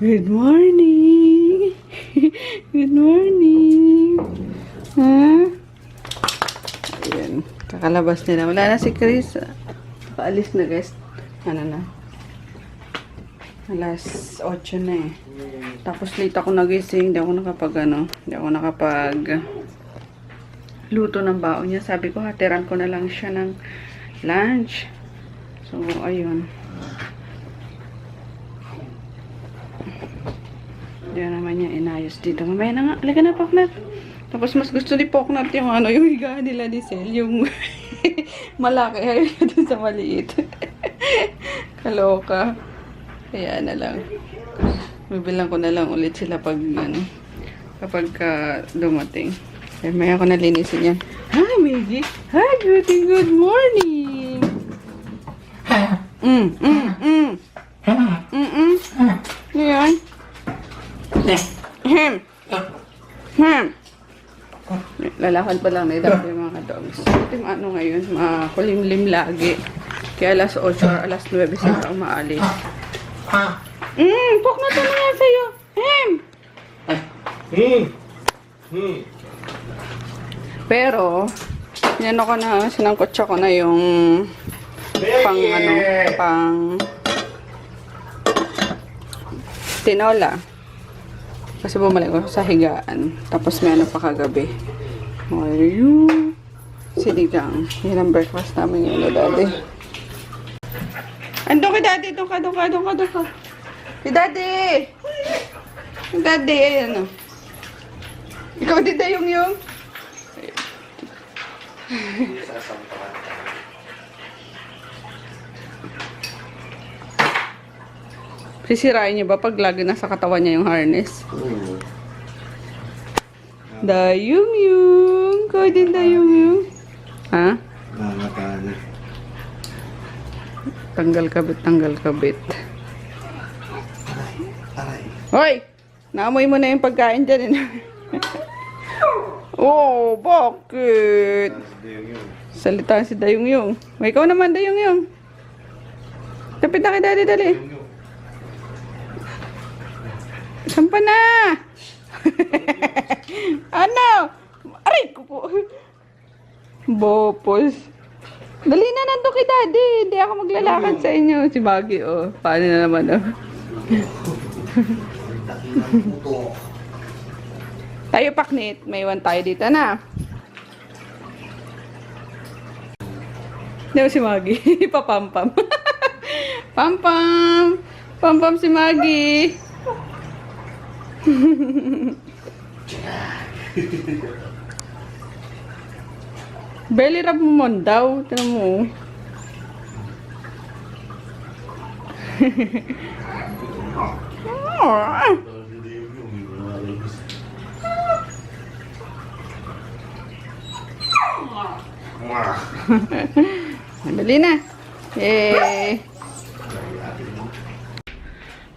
Good morning! Good morning! Ha? Ayan. Kakalabas nila. Wala na si Chris. Paalis na guys. Ano na? Alas 8 na eh. Tapos late ako nagising. Hindi ako nakapag luto ng baon niya. Sabi ko, hatiran ko na lang siya ng lunch. So, ayun. Diyan naman niya inayos dito. Mamaya na nga. Alaga na, Poknat. Tapos mas gusto ni Poknat yung yung higaan nila ni Sel. Yung malaki. Ayaw niya dun sa maliit. Kaloka. Kaya na lang. Bibilang ko na lang ulit sila pag, kapag dumating. Kaya maya ko nalinisin yan. Hi, Maggie. Hi, beauty. Good morning. Ayan. Lalakad pa lang na dati yung mga dogs. Ito yung ngayon, makulimlim lagi. Kaya alas 8 or alas 9 sila umaalis. Pok na ito na yan sa'yo. Pero, ko na, sinangkotsa ko na yung pang tinola. Kasi bumalik ko sa higaan. Tapos may pa kagabi. Ayun. Sinigang. Yan ang breakfast namin ngayon, Daddy. Andun ka, Daddy. Doon ka. Si Daddy! Daddy, ayan o. Ikaw din na yung. Sisirain niya ba pag lagi nasa katawan niya yung harness? Dayung-yung. Ikaw din dayung-yung. Ha? Tanggal kabit. Hoy! Naamoy mo na yung pagkain dyan. Oh, bakit? Salita si dayung-yung. Ikaw naman dayung-yung. Tapit na kay Daddy, dali. Sampa na! Ano? Aray ko po. Bopos. Dali na nandun kay Daddy. Hindi ako maglalakad sa inyo. Si Maggie, oh. Paano na naman, oh. Tayo, Paknit. May iwan tayo dito na. Hindi si Maggie. Papampam. Pampam. Pampam si Maggie. Belly rub mo daw. Tignan mo. Dali na. Yay.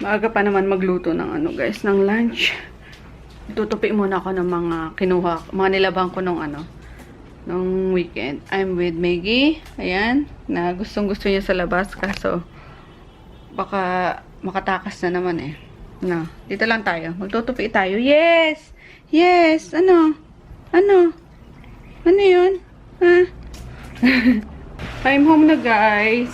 Maaga pa naman magluto ng guys, ng lunch. Tutupi muna ako ng mga nilabang ko nung nung weekend. I'm with Maggie. Ayan, na gustong-gusto niya sa labas kaso baka makatakas na naman eh. No, dito lang tayo. Magtutupi tayo. Yes! Yes! Ano? Ano yun? Ha? I'm home na guys.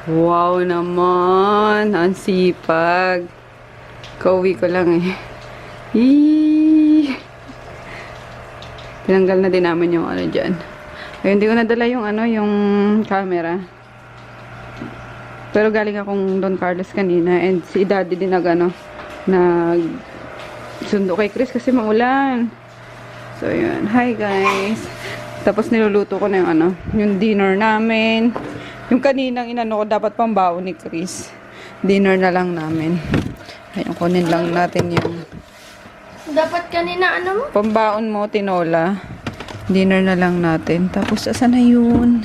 Wow naman. Ang sipag. Kauwi ko lang eh. Eee. Tinanggal na din namin yung dyan. Ayun, hindi ko nadala yung yung camera. Pero galing akong Don Carlos kanina. And si Daddy din sundo kay Chris kasi maulan. So yun. Hi guys. Tapos niluluto ko na yung dinner namin. Yung kaninang ko dapat pambaon ni Chris. Dinner na lang namin. Ayun, kunin lang natin yung dapat kanina mo? pambaon mo, tinola. Dinner na lang natin. Tapos asan na yun?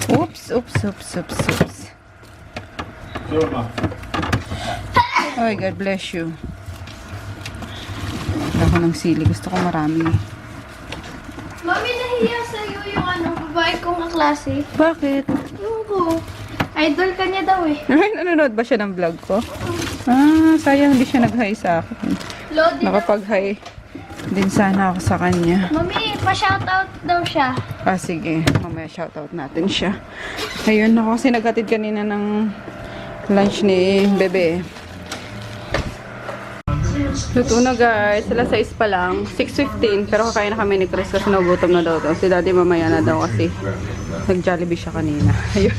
Oops. Ay, God bless you. Wala ko ng sili. Gusto ko marami. Mami, nahiya sa'yo yung babae kong kaklase. Bakit? Ewan ko. Idol ka niya daw eh. Ay, nanonood ba siya ng vlog ko? Ah, sayang hindi siya nag-hi sa akin. Lodi daw. Nakapag-hi din sana ako sa kanya. Mami, pa-shoutout daw siya. Ah, sige. Mamaya shoutout natin siya. Ayun, ako kasi naghatid kanina ng lunch ni Bebe. Luto na guys. Sila 6 pa lang. 6:15. Pero kakain na kami ni Chris kasi nagutom na daw to. Si Daddy mamaya na daw kasi nag-Jollibee siya kanina. Ayun.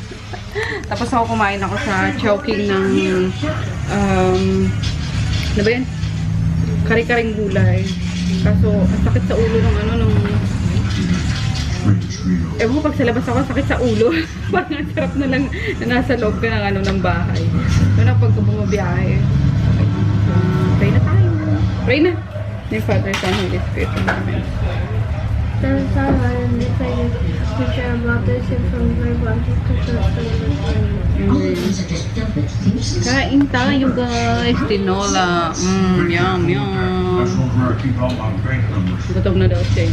Tapos ako kumain ako sa Chowking ng ano ba yan? Kari-karing gulay. Kaso, ang sakit sa ulo ng ano, nung ewan ko, pag sa labas ako, sakit sa ulo. Parang ang sarap na lang na nasa loob ka ng ano, ng bahay. So, na pagka bumabiyahe. Pray na tayo. Pray na. Ni Father, Son, Holy Spirit. Amen. Then Sarah and decided to share about this from my body to Kain tayo guys. Tinola. Yum, yum. Gutom na daw siya.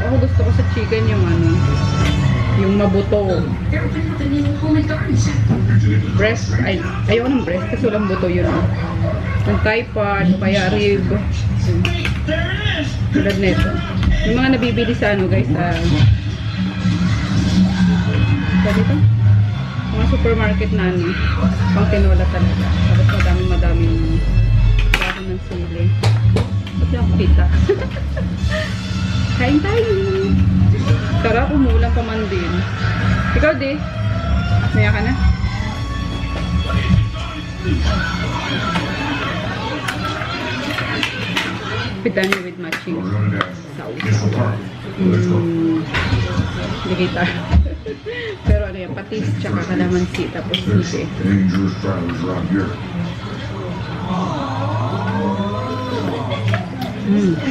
Ako gusto ko sa chicken yung ano, yung mabuto. Breast, ayaw ng breast kasi walang buto yun. Yung thigh part, kaya rib. Tulad nito. Yung mga nabibili sa ano guys, sa dito? Mga supermarket na ano, pang tinola talaga. Tapos madaming bago ng sili. Ba't yung ako kita? Kain tayo! Tara, umulang pa man din. Ikaw di? Maya ka na? Pitanya with matching sauce. Hindi kita. Pero ano yan, patis, tsaka kalamansi, tapos sili.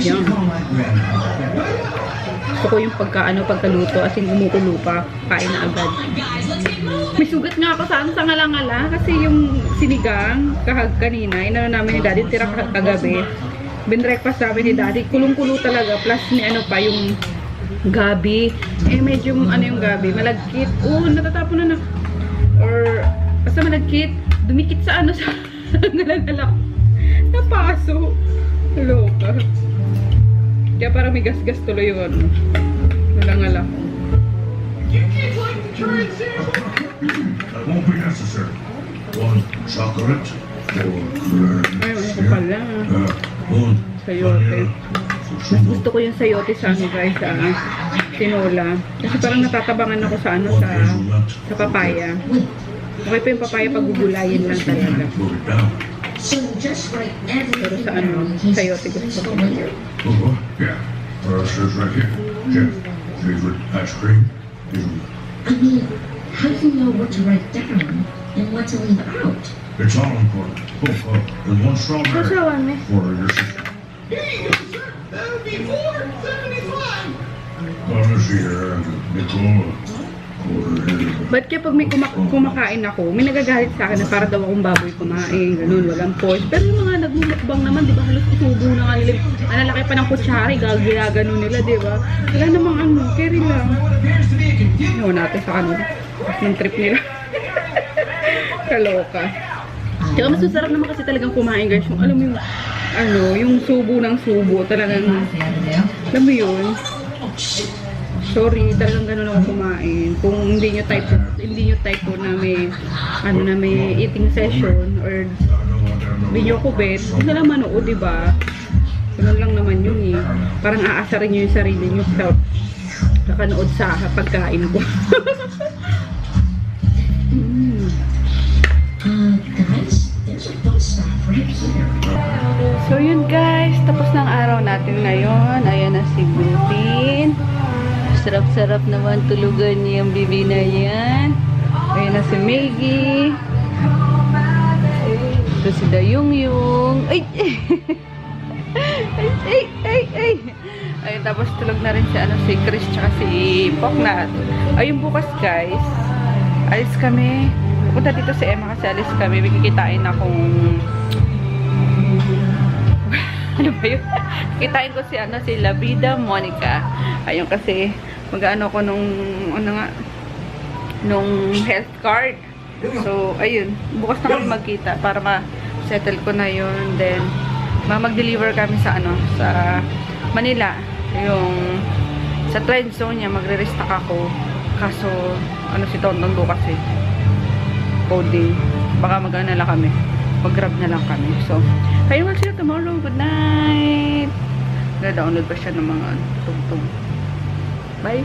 Yan. Gusto ko yung pagkaluto, as in umukulo pa, kain na agad. May sugat nga ako sa ngala-ngala, kasi yung sinigang, kanina, inano namin ni Daddy, tira kagabi. Binreakfast namin ni Daddy, kulong-kulo talaga, plus ni ano pa, yung gabi. Eh, medyo ano yung gabi, malagkit. Natatapon na. Or, basta malagkit, dumikit sa ano, sa ngala-ngala ko. Napaso. Loka. Kaya parang may gas-gas tuloy yung ano. Ngala-ngala ko. That won't be necessary. One chocolate, Ay, ano ko pala. one Sayote. Mas gusto ko yung sayote sa ano guys, sa tinola. Kasi parang natatabangan ako sa ano, sa papaya. Okay pa yung papaya pag gugulayin lang talaga. Pero sa ano, sayote gusto ko. Oh, yeah. It says right here. Jeff, favorite ice cream is I mean, how do you know what to write down and what to leave out? it's all important. And one strawberry Kasawan mo. for your sister. That'll be 475. Let me see here. Nicole. Ba't kaya pag may kumakain ako, may nagagalit sa akin na para daw akong baboy kumain, ganun, walang poise. Pero yung mga nagmumukbang naman, di ba, halos isubo na nga nila. Ang lalaki pa ng kutsari, gagano nila, di ba? Wala namang ano, carry lang. Ewan natin sa kanila. Ng trip nila. Kaloka. Tsaka mas masarap naman kasi talagang kumain, guys. Yung, alam mo yung, ano, yung subo ng subo, talagang, alam mo yun? Sorry, talagang gano'n ako kumain. Kung hindi nyo type po na may, ano na may eating session or hindi nyo ako bet, huwag na lang manood, diba? Ganun lang naman yun eh. Parang aasarin nyo yung sarili nyo sa kakanood sa pagkain ko. Guys, there's a bus stop right here. So yun guys, tapos ng araw natin ngayon. Ayan na si Butin. Sarap-sarap naman tulugan niya yung bibi na yan. Ayan na si Maggie. Ito si Dayung-yung. Ay! ay! Ayun, tapos tulog na rin si, si Chris tsaka si Poknat. Ayun bukas guys. Alis kami. Pupunta dito si Emma kasi alis kami. May kikitain akong Ano ba yun? Kitain ko si La Vida Monica. Ayun kasi, mag-ano ko nung health card. So, ayun. Bukas na kami magkita para ma-settle ko na yun. Then, mag-deliver kami sa Manila. Yung sa trend zone niya, magre-restock ako. Kaso, si Tonton bukas coding. Baka mag-ano lang kami. Mag-grab na lang kami. So, kayo will see you tomorrow. Good night! Nag-download pa siya ng mga tugtog. Bye!